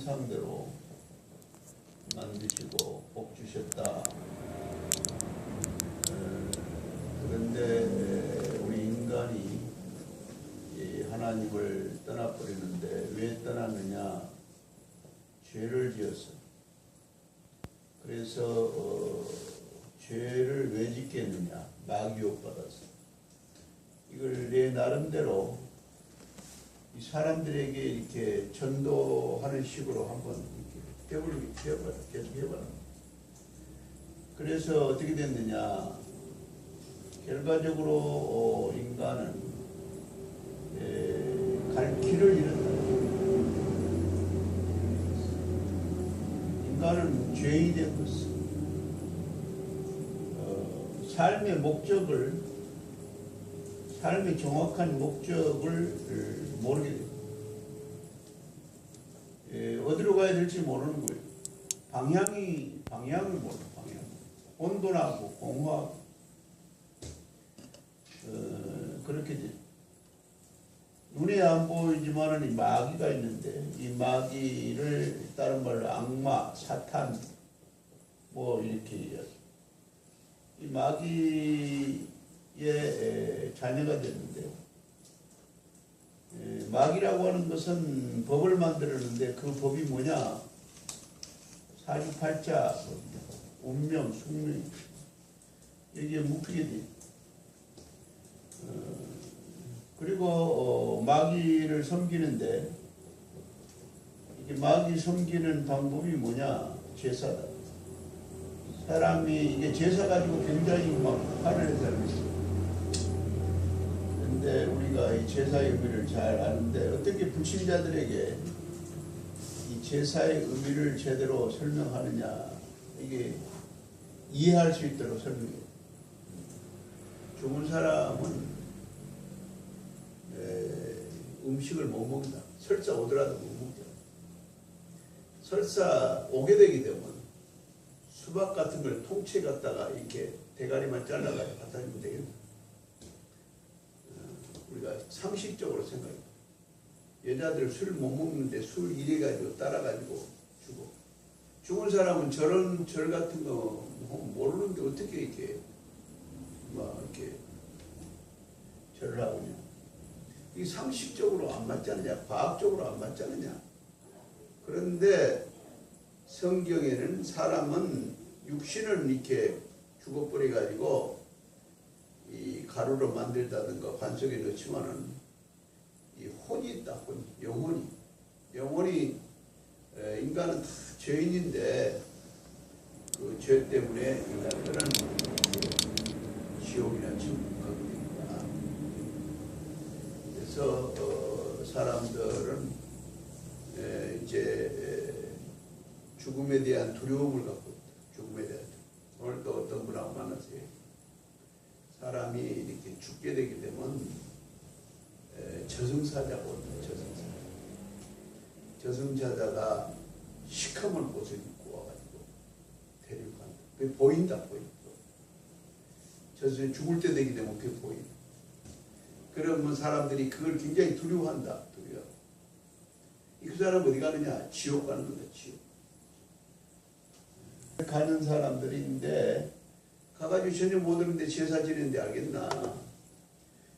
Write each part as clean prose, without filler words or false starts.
형상대로 만드시고 복 주셨다. 그런데 우리 인간이 하나님을 떠나버리는데 왜 떠났느냐? 죄를 지었어. 그래서 죄를 왜 짓겠느냐? 마귀욕받았어. 이걸 내 나름대로 이 사람들에게 이렇게 전도하는 식으로 한번 해봐라. 계속 해봐라. 그래서 어떻게 됐느냐? 결과적으로 인간은 갈 길을 잃었다. 인간은 죄인이 된 것은 삶의 목적을, 삶의 정확한 목적을 모르게 됩니다. 어디로 가야 될지 모르는 거예요. 방향을 모르는 방향. 혼돈하고 공허하고 그렇게 돼. 눈에 안 보이지만은 이 마귀가 있는데 이 마귀를 다른 말로 악마, 사탄 뭐 이렇게 얘기하죠. 이 마귀의 자녀가 됐는데 마귀라고 하는 것은 법을 만들었는데 그 법이 뭐냐? 사주팔자, 운명, 숙명 여기에 묶이게 돼. 그리고 마귀를 섬기는데 이게 마귀 섬기는 방법이 뭐냐? 제사다. 사람이 이게 제사 가지고 굉장히 막 화를 낸 사람이 있어요. 근데 우리가 이 제사의 의미를 잘 아는데 어떻게 불신자들에게 이 제사의 의미를 제대로 설명하느냐? 이게 이해할 수 있도록 설명해요. 죽은 사람은 음식을 못 먹는다. 설사 오더라도 못 먹죠. 설사 오게 되게 되면 수박 같은 걸 통째 갖다가 이렇게 대가리만 잘라가지고 갖다 주면 되겠다. 우리가 상식적으로 생각해. 여자들 술 못 먹는데 술 이래가지고 따라가지고 주고. 죽은 사람은 저런 절 같은 거 모르는데 어떻게 이렇게 막 이렇게 절을 하느냐. 이 상식적으로 안 맞지 않느냐, 과학적으로 안 맞지 않느냐. 그런데 성경에는 사람은 육신을 이렇게 죽어버려 가지고 이 가루로 만들다든가 관속에 넣지만은 이 혼이 있다. 혼, 영혼이 인간은 다 죄인인데 그 죄 때문에 인간들은 지옥이나 천국 가게 됩니다. 그래서 사람들은 이제 죽음에 대한 두려움을 갖고 있다. 죽음에 대한 두려움. 오늘 또 어떤 분하고 만났어요. 사람이 이렇게 죽게 되게 되면 저승사자고 저승사자가 시커먼 옷을 입고 와가지고 데리고 간다. 그게 보인다. 저승 죽을 때 되게 되면 그게 보인다. 그러면 사람들이 그걸 굉장히 두려워한다. 그 사람 어디 가느냐? 지옥 가는 거다. 지옥. 가는 사람들인데 가가지고 전혀 못 오는데 제사 지내는데 알겠나?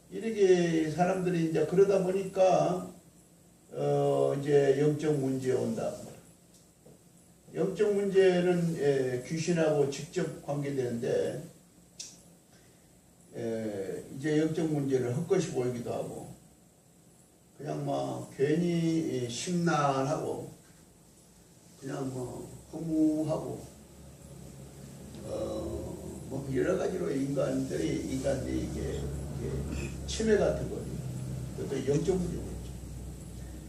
이렇게 사람들이 이제 그러다 보니까 이제 영적 문제에 온다. 영적 문제는 귀신하고 직접 관계되는데 이제 영적 문제를 헛것이 보이기도 하고 그냥 뭐 괜히 심란하고 그냥 뭐 허무하고 뭐 여러 가지로 인간들이 이게 치매 같은 거죠. 그것도 영적 문제가 있죠.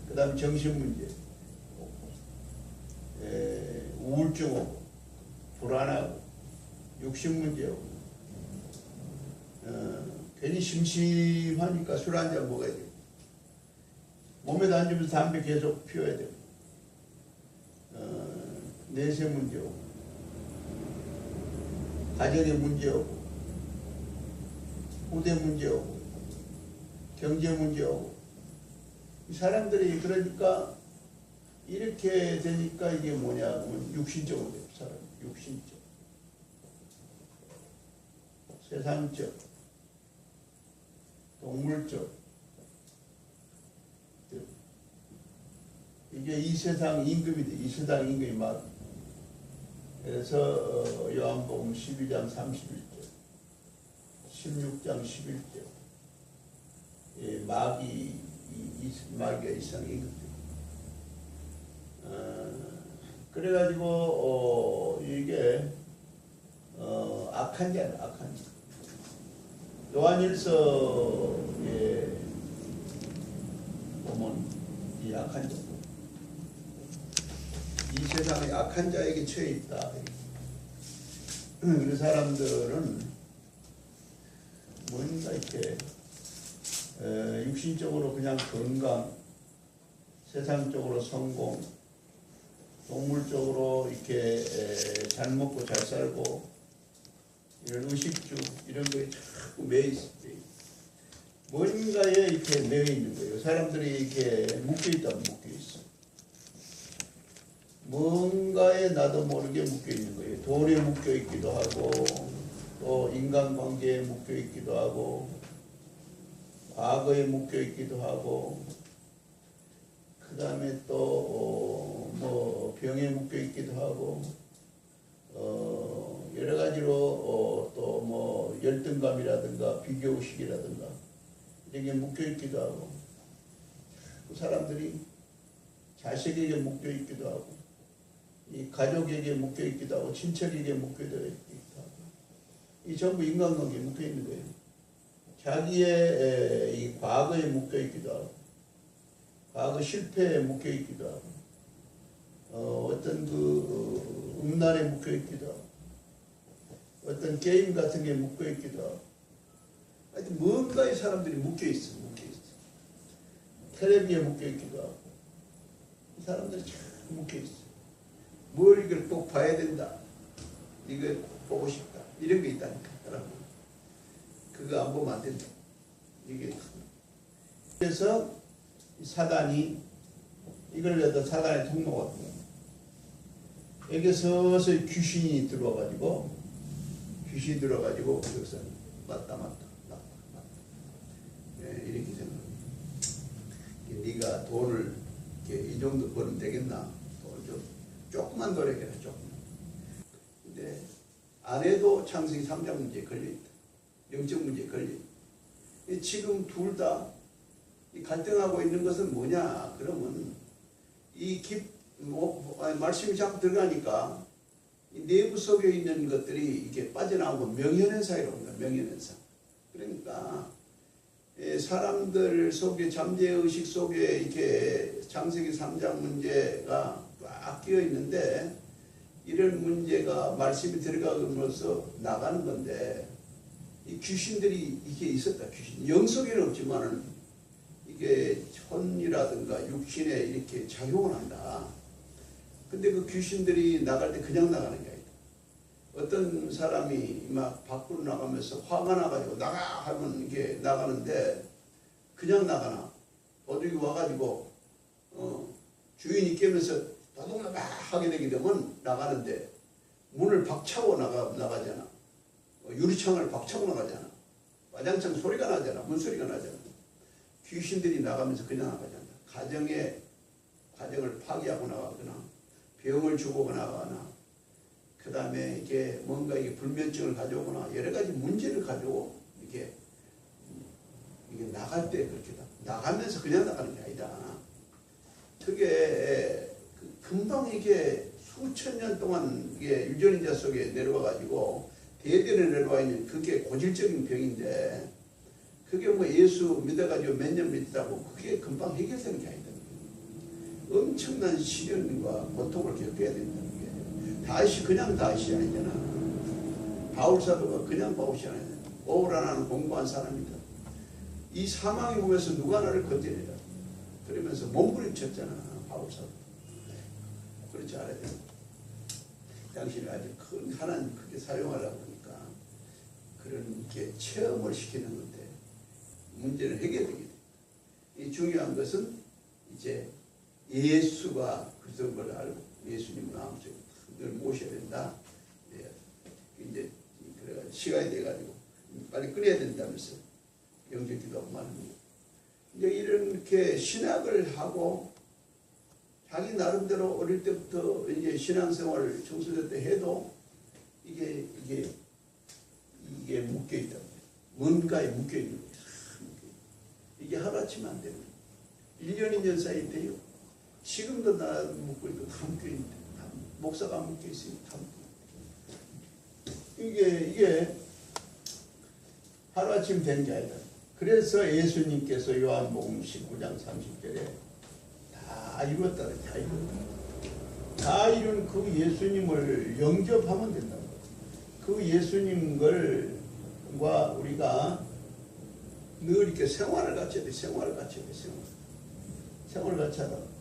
그 다음에 정신 문제, 우울증 오고 불안하고 육신 문제 오고 괜히 심심하니까 술 한잔 먹어야 되고 몸에도 앉으면서 담배 계속 피워야 되고 내세 문제 오고 가정의 문제 오고 후대 문제 오고 경제 문제 오고 이 사람들이 그러니까 이렇게 되니까 이게 뭐냐면 육신적으로 돼요. 사람 육신적, 세상적, 동물적. 이게 이 세상 임금이 돼. 이 세상 임금이 막. 그래서 요한복음 12장 31절, 16장 11절. 마귀가 이상 임금. 그래가지고 이게 악한 자는 악한 자. 요한일서에 보면 이 악한 자, 이 세상에 악한 자에게 처해 있다. 그 사람들은 뭔가 이렇게 육신적으로 그냥 건강, 세상적으로 성공, 동물적으로 이렇게 잘 먹고 잘 살고, 이런 의식주 이런 거에 자꾸 매여 있어요. 뭔가에 이렇게 매여 있는 거예요. 사람들이 이렇게 묶여 있다면 묶여 있어. 뭔가에 나도 모르게 묶여 있는 거예요. 돈에 묶여 있기도 하고, 또 인간관계에 묶여 있기도 하고, 과거에 묶여 있기도 하고, 그 다음에 또 뭐 병에 묶여 있기도 하고, 여러 가지로 또 뭐 열등감이라든가 비교의식이라든가 이런 게 묶여 있기도 하고, 그 사람들이 자식에게 묶여 있기도 하고, 이 가족에게 묶여 있기도 하고, 친척에게 묶여 있기도 하고, 이 전부 인간관계에 묶여 있는 거예요. 자기의 이 과거에 묶여 있기도 하고, 과거 실패에 묶여 있기도 하고, 어떤 그 음란에 묶여 있기도 하고, 어떤 게임 같은 게 묶여 있기도 하고, 하여튼 뭔가에 사람들이 묶여 있어, 묶여 있어. 텔레비에 묶여 있기도 하고, 이 사람들이 참 묶여 있어. 뭘 이걸 꼭 봐야 된다, 이걸 꼭 보고 싶다, 이런 게 있다니까, 여러분. 그거 안 보면 안 된다. 이게 그래서 사단이 이걸 갖다 사단의 통로가 돼요. 여기 서서히 귀신이 들어와가지고, 귀신이 들어가지고 여기서 맞다 네, 이렇게 생각합니다. 네가 돈을 이 정도 벌면 되겠나? 돈을 좀 조금만 노력해라, 조금만. 근데 아내도 창세기 3장 문제에 걸려있다. 영적 문제에 걸려있다. 지금 둘 다 갈등하고 있는 것은 뭐냐? 그러면 말씀이 자꾸 들어가니까 이 내부 속에 있는 것들이 이렇게 빠져나오고 명현현상이라고 합니다. 명현현상. 그러니까 사람들 속에 잠재의식 속에 이렇게 창세기 3장 문제가 꽉 끼어 있는데, 이런 문제가 말씀이 들어가면서 나가는 건데, 이 귀신들이 이게 있었다. 귀신 영속에는 없지만은 이게 혼이라든가 육신에 이렇게 작용을 한다. 근데 그 귀신들이 나갈 때 그냥 나가는 게 아니다. 어떤 사람이 막 밖으로 나가면서 화가 나가지고 나가 하면 이게 나가는데, 그냥 나가나 어디 와가지고 주인이 깨면서 도둑나가 하게 되게 되면 나가는데, 문을 박차고 나가잖아. 유리창을 박차고 나가잖아. 와장창 소리가 나잖아. 문소리가 나잖아. 귀신들이 나가면서 그냥 나가잖아. 가정을 파괴하고 나가거나, 병을 주고 나가거나, 그 다음에 이게 뭔가 이게 불면증을 가져오거나, 여러 가지 문제를 가지고 이게 나갈 때 그렇게 나가면서 그냥 나가는 게 아니다. 그게 금방 이게 수천 년 동안 이게 유전자 속에 내려와가지고 대대로 내려와 있는 그게 고질적인 병인데, 그게 뭐 예수 믿어가지고 몇 년 믿다고 그게 금방 해결되는 게 아니다. 엄청난 시련과 고통을 겪어야 된다는 게. 다시 그냥 다시 아니잖아. 바울사도가 그냥 바울이 아니잖아. 오라나는 공부한 사람이다. 이 사망의 몸에서 누가 나를 건져내라. 그러면서 몸부림쳤잖아, 바울사도. 그렇지 않아야 돼. 당신이 아주 큰 하나님 크게 사용하려고 하니까 그런 게 체험을 시키는 건데, 문제는 해결되게 돼. 이 중요한 것은 이제 예수가 그리스도인 걸 알고 예수님을 마음속에 늘 모셔야 된다. 예. 이제 그래가지고 시간이 돼가지고 빨리 끊어야 된다면서 영접기도하고 말합니다. 이제 이렇게 신학을 하고 자기 나름대로 어릴 때부터 이제 신앙생활을 청소년 때 해도 이게 묶여 있다. 뭔가에 묶여 있는 거예요. 이게 하루아침에 안 되는 거예요. 1년, 2년 사이인데요. 지금도 나 묶고 있고 다 묶여 있는데, 목사가 안 묶여 있으니 다 묶여 있는데. 이게 하루아침 되는 게 아니다. 그래서 예수님께서 요한복음 19장 30절에 다 이루었다. 다 이루었다. 다 이룬 그 예수님을 영접하면 된다고. 그 예수님과 우리가 늘 이렇게 생활을 갖춰야 돼. 생활을 갖춰야 돼. 생활을 갖춰라.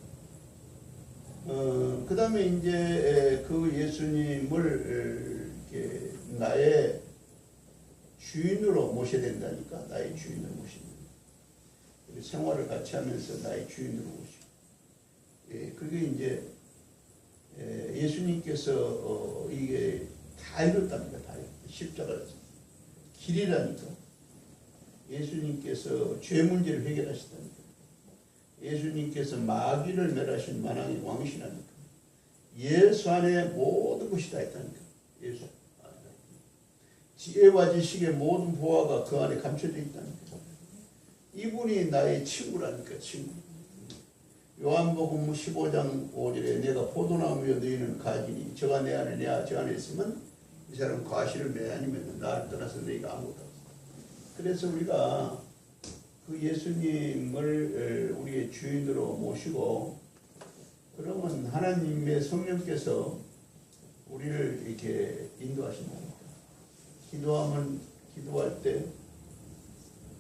그 다음에 이제 그 예수님을 이렇게 나의 주인으로 모셔야 된다니까. 나의 주인으로 모시는 거예요. 생활을 같이 하면서 나의 주인으로 모시고. 예, 그게 이제 예수님께서 이게 다 이뤘답니다. 다 이뤘다. 십자가 길이라니까. 예수님께서 죄 문제를 해결하시다니까. 예수님께서 마귀를 멸하신 만왕의 왕이시라니까. 예수 안에 모든 것이 다 있다니까. 예수. 지혜와 지식의 모든 보화가 그 안에 감춰져 있다니까. 이분이 나의 친구라니까. 친구. 요한복음 15장 5절에 내가 포도나무여 너희는 가지니 저가 내 안에 내가 저 안에 있으면 이 사람은 과실을 매 아니면 나를 떠나서 너희가 아무것도 없어. 그래서 우리가 그 예수님을 우리의 주인으로 모시고 그러면 하나님의 성령께서 우리를 이렇게 인도하신다. 기도할 때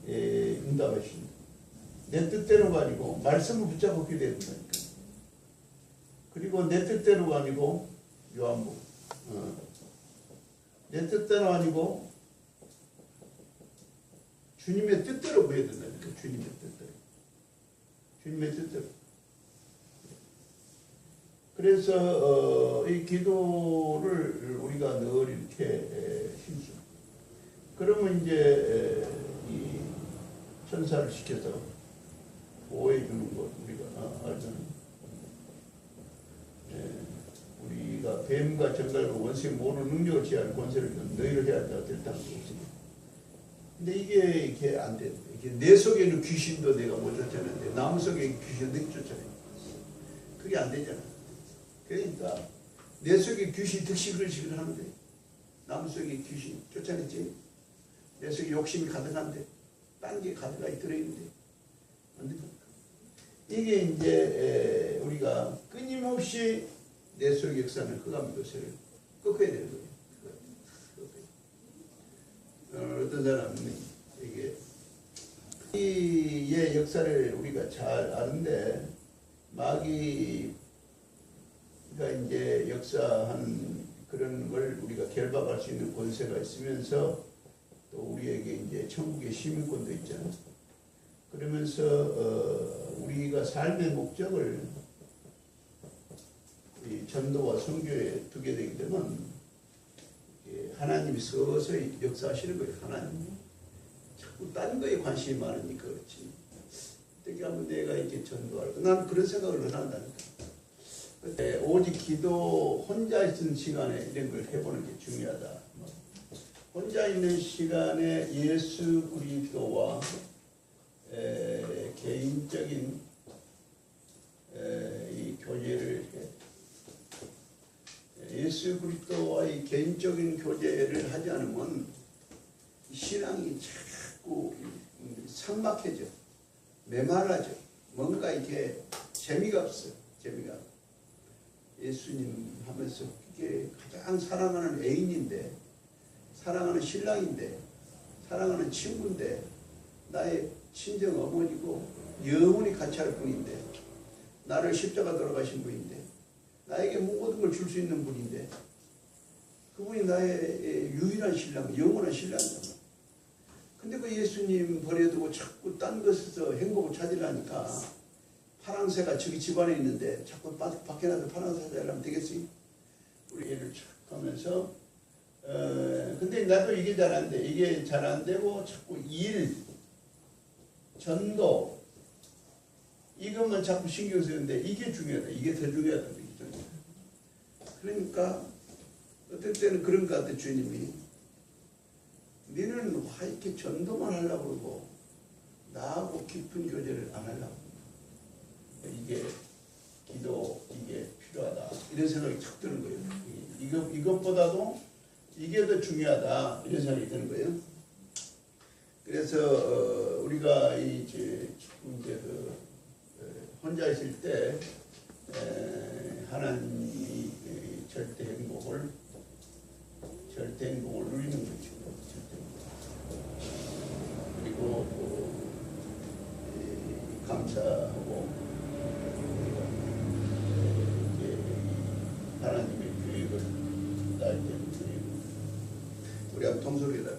응답하십니다. 내 뜻대로가 아니고 말씀을 붙잡고 기도해야 된다니까. 그리고 내 뜻대로가 아니고 요한복음 내 뜻대로 아니고 주님의 뜻대로 보여야 된다니까. 주님의 뜻대로. 그래서 이 기도를 우리가 늘 이렇게 힘써. 그러면 이제 이 천사를 시켜서 보호해 주는 것 우리가 알잖아요. 우리가 뱀과 정갈과 원수의 모든 능력을 취하는 권세를 준 너희를 해야 될 땅도 없으니. 근데 이게 안 돼. 내 속에 있는 귀신도 내가 못 쫓아내는데 나무 속에 있는 귀신 내가 쫓아내. 그게 안 되잖아. 그러니까 내 속에 귀신이 득실을 하는데 나무 속에 귀신 쫓아냈지. 내 속에 욕심이 가득한데 딴 게 가득하게 들어있는데 안 된다. 이게 이제 우리가 끊임없이 내 속의 역사는 흑암 도세를 꺾어야 되는 거예요. 어떤 사람은 이게 이의 역사를 우리가 잘 아는데 마귀가 이제 역사하는 그런 걸 우리가 결박할 수 있는 권세가 있으면서 또 우리에게 이제 천국의 시민권도 있잖아요. 그러면서 우리가 삶의 목적을 이 전도와 선교에 두게 되게 되면 하나님이 서서히 역사하시는 거예요. 하나님이 자꾸 딴 거에 관심이 많으니까 그렇지. 어떻게 하면 내가 이렇게 전도할까? 나는 그런 생각을 안 한다니까. 오직 기도 혼자 있는 시간에 이런 걸 해보는 게 중요하다. 혼자 있는 시간에 예수 그리스도와 개인적인 이 교제를 해. 예수 그리스도와의 개인적인 교제를 하지 않으면 신앙이 자꾸 삭막해져. 메말라져. 뭔가 이렇게 재미가 없어요. 재미가. 예수님 하면서 이게 가장 사랑하는 애인인데, 사랑하는 신랑인데, 사랑하는 친구인데, 나의 친정 어머니고 영원히 같이 할 분인데, 나를 십자가 돌아가신 분인데, 나에게 모든 걸 줄 수 있는 분인데, 그분이 나의 유일한 신랑, 영원한 신랑이다. 근데 그 예수님 버려두고 자꾸 딴 것에서 행복을 찾으려니까 파랑새가 저기 집안에 있는데 자꾸 밖에 나서 파랑새 하려면 되겠지? 우리 얘를 촥 하면서 근데 나도 이게 잘 안 돼. 이게 잘 안 되고 자꾸 일, 전도 이것만 자꾸 신경 쓰는데 이게 중요하다. 이게 더 중요하다. 그러니까 어떨 때는 그런 것 같아. 주님이 너는 와 이렇게 전도만 하려고 그러고 나하고 깊은 교제를 안 하려고. 이게 기도 이게 필요하다. 이런 생각이 탁 드는 거예요. 이것보다도 이게 더 중요하다. 이런 생각이 드는 거예요. 그래서 우리가 이제 혼자 있을 때 하나님이 절대 행복을 누리는 거죠. 그리고 감사하고 하나님의 계획을 날 때 우리 한번 통솔이라